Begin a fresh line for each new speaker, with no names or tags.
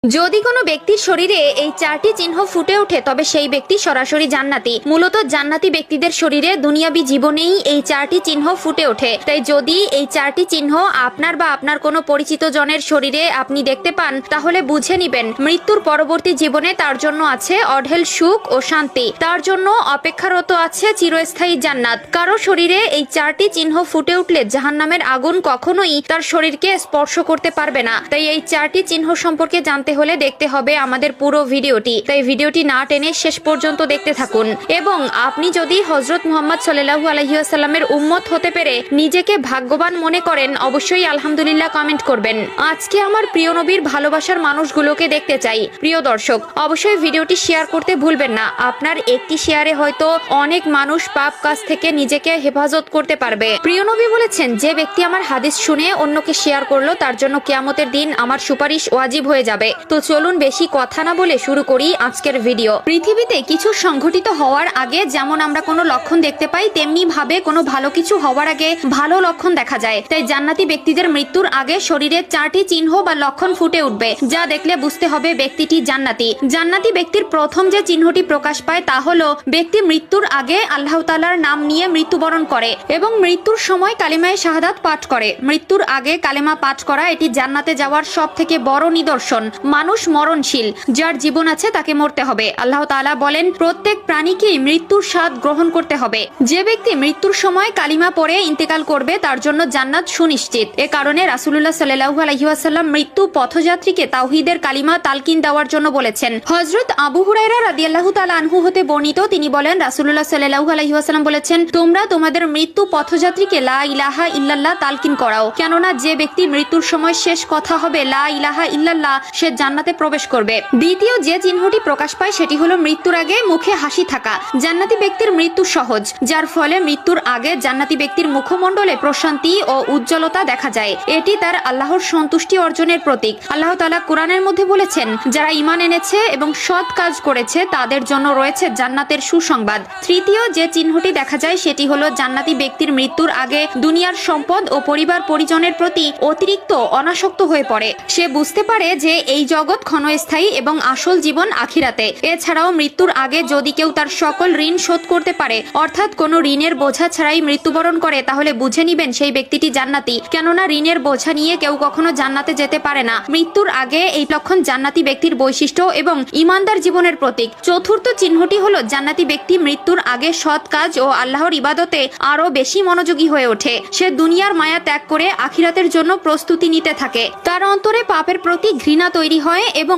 যদি কোনো ব্যক্তির শরীরে এই চারটি চিহ্ন ফুটে ওঠে তবে সেই ব্যক্তি সরাসরি জান্নাতি। মূলত জান্নাতি ব্যক্তিদের শরীরে দুনিয়াবী জীবনেই এই চারটি চিহ্ন ফুটে ওঠে। তাই যদি এই চারটি চিহ্ন আপনার বা আপনার কোনো পরিচিত জনের শরীরে আপনি দেখতে পান তাহলে বুঝে নিবেন মৃত্যুর পরবর্তী জীবনে তার জন্য আছে অঢেল সুখ ও শান্তি, তার জন্য অপেক্ষারত আছে চিরস্থায়ী জান্নাত। কারো শরীরে এই চারটি চিহ্ন ফুটে উঠলে জাহান্নামের আগুন কখনোই তার শরীরকে স্পর্শ করতে পারবে না। তাই এই চারটি চিহ্ন সম্পর্কে জানতে হলে দেখতে হবে আমাদের পুরো ভিডিওটি। তাই ভিডিওটি না টেনে শেষ পর্যন্ত দেখতে থাকুন। এবং আপনি যদি হযরত মুহাম্মদ সাল্লাল্লাহু আলাইহি ওয়াসাল্লামের উম্মত হতে পেরে নিজেকে ভাগ্যবান মনে করেন অবশ্যই আলহামদুলিল্লাহ কমেন্ট করবেন। আজকে আমার প্রিয় নবীর ভালোবাসার মানুষগুলোকে দেখতে চাই। প্রিয় দর্শক, অবশ্যই ভিডিওটি শেয়ার করতে ভুলবেন না। আপনার একটি শেয়ারে হয়তো অনেক মানুষ পাপ কাজ থেকে নিজেকে হেফাজত করতে পারবে। প্রিয় নবী বলেছেন, যে ব্যক্তি আমার হাদিস শুনে অন্যকে শেয়ার করলো তার জন্য কিয়ামতের দিন আমার সুপারিশ ওয়াজিব হয়ে যাবে। তো চলুন বেশি কথা না বলে শুরু করি আজকের ভিডিও। পৃথিবীতে কিছু সংঘটিত হওয়ার আগে যেমন আমরা কোনো লক্ষণ দেখতে পাই, তেমনি ভাবে কোনো ভালো কিছু হওয়ার আগে ভালো লক্ষণ দেখা যায়। তাই জান্নাতি ব্যক্তিদের মৃত্যুর আগে শরীরে চারটি চিহ্ন বা লক্ষণ ফুটে উঠবে, যা দেখলে বুঝতে হবে ব্যক্তিটি জান্নাতি। জান্নাতি ব্যক্তির প্রথম যে চিহ্নটি প্রকাশ পায় তা হলো ব্যক্তি মৃত্যুর আগে আল্লাহ তাআলার নাম নিয়ে মৃত্যুবরণ করে এবং মৃত্যুর সময় কালিমায়ে শাহাদাত পাঠ করে। মৃত্যুর আগে কালেমা পাঠ করা এটি জান্নাতে যাওয়ার সব থেকে বড় নিদর্শন। মানুষ মরণশীল, যার জীবন আছে তাকে মরতে হবে। আল্লাহ তাআলা বলেন, প্রত্যেক প্রাণীকেই মৃত্যুর স্বাদ গ্রহণ করতে হবে। যে ব্যক্তি মৃত্যুর সময় কালিমা পড়ে ইন্তেকাল করবে তার জন্য জান্নাত সুনিশ্চিত। এ কারণে রাসূলুল্লাহ সাল্লাল্লাহু আলাইহি ওয়াসাল্লাম মৃত্যু পথযাত্রীকে তাওহীদের কালিমা তালকিন দেওয়ার জন্য বলেছেন। হযরত আবু হুরায়রা রাদিয়াল্লাহু তাআলা আনহু হতে বর্ণিত, তিনি বলেন রাসূলুল্লাহ সাল্লাল্লাহু আলাইহি ওয়াসাল্লাম বলেছেন, তোমরা তোমাদের মৃত্যু পথযাত্রীকে লা ইলাহা ইল্লাল্লাহ তালকিন করাও, কেননা যে ব্যক্তি মৃত্যুর সময় শেষ কথা হবে লা ইলাহা ইল্লাল্লাহ সে জান্নাতে প্রবেশ করবে। দ্বিতীয় যে চিহ্নটি প্রকাশ পায় সেটি হলো মৃত্যুর আগে মুখে হাসি থাকা। জান্নাতি ব্যক্তির মৃত্যু সহজ, যার ফলে মৃত্যুর আগে জান্নাতি ব্যক্তির মুখমণ্ডলে প্রশান্তি ও উজ্জ্বলতা দেখা যায়। এটি তার আল্লাহর সন্তুষ্টি অর্জনের প্রতীক। আল্লাহ তাআলা কোরআনের মধ্যে বলেছেন, যারা ঈমান এনেছে এবং সৎ কাজ করেছে তাদের জন্য রয়েছে জান্নাতের সুসংবাদ। তৃতীয় যে চিহ্নটি দেখা যায় সেটি হলো জান্নাতি ব্যক্তির মৃত্যুর আগে দুনিয়ার সম্পদ ও পরিবার পরিজনের প্রতি অতিরিক্ত অনাসক্ত হয়ে পড়ে। সে বুঝতে পারে যে এই জগৎ ক্ষণস্থায়ী এবং আসল জীবন আখিরাতে। এছাড়াও মৃত্যুর আগে যদি কেউ তার সকল ঋণ শোধ করতে পারে, অর্থাৎ কোনো ঋণের বোঝা ছাড়াই মৃত্যুবরণ করে, তাহলে বুঝে নিবেন সেই ব্যক্তিটি জান্নাতি। কেননা ঋণের বোঝা নিয়ে কেউ কখনো জান্নাতে যেতে পারে না। মৃত্যুর আগে এই লক্ষণ জান্নাতি ব্যক্তির বৈশিষ্ট্য এবং ঈমানদার জীবনের প্রতীক। চতুর্থ চিহ্নটি হলো জান্নাতি ব্যক্তি মৃত্যুর আগে সৎ কাজ ও আল্লাহর ইবাদতে আরো বেশি মনোযোগী হয়ে ওঠে। সে দুনিয়ার মায়া ত্যাগ করে আখিরাতের জন্য প্রস্তুতি নিতে থাকে। তার অন্তরে পাপের প্রতি ঘৃণা তৈরি হয় এবং